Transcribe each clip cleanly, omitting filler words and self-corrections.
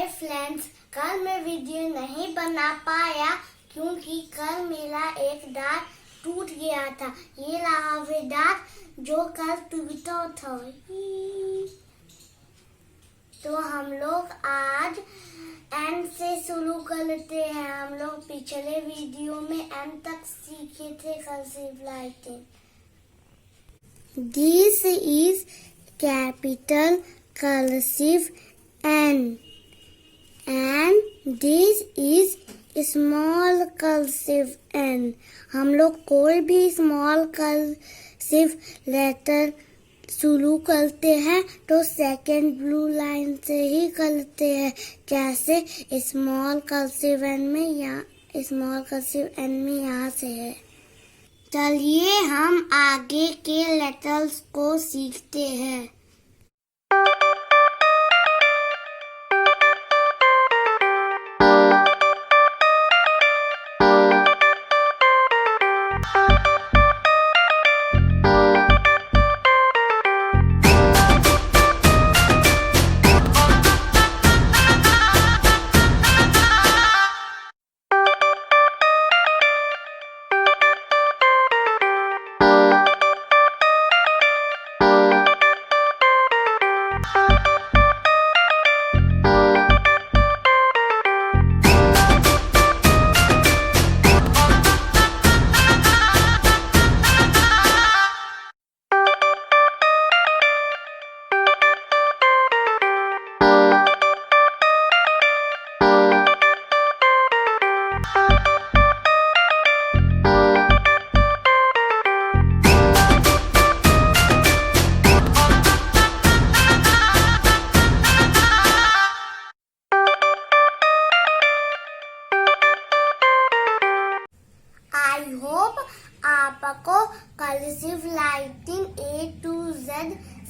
Hi friends, कल मैं video नहीं बना पाया क्योंकि कल मेरा एक दांत टूट गया था। ये रहा वे दांत जो कल टूटा था। तो हम लोग आज एंड से शुरू करते हैं। हम लोग पिछले वीडियो में एंड तक सीखे थे cursive writing. This is capital cursive N and this is small cursive N। हम लोग कोई भी स्मॉल कर्सिव लेटर शुरू करते हैं तो सेकेंड ब्लू लाइन से ही करते हैं, जैसे स्मॉल कर्सिव एन में यहाँ से है। चलिए हम आगे के लेटर्स को सीखते हैं। आई होप आपको cursive writing A to Z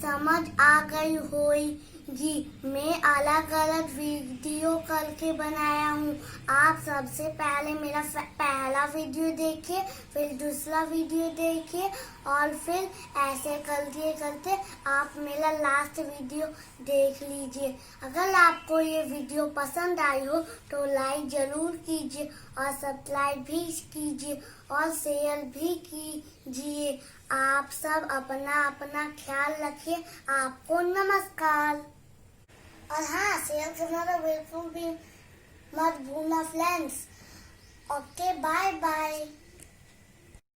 समझ आ गई होगी। मैं अलग अलग वीडियो करके बनाया हूँ। आप सबसे पहले मेरा पहला वीडियो देखिए, फिर दूसरा वीडियो देखिए और फिर ऐसे करते आप मेरा लास्ट वीडियो देख लीजिए। अगर आपको ये वीडियो पसंद आई हो तो लाइक जरूर कीजिए और सब्सक्राइब भी कीजिए और शेयर भी कीजिए। आप सब अपना ख्याल रखिए। आपको नमस्कार। और हाँ, शेयर करना तो बिल्कुल भी मत भूलना फ्रेंड्स। Okay, bye bye.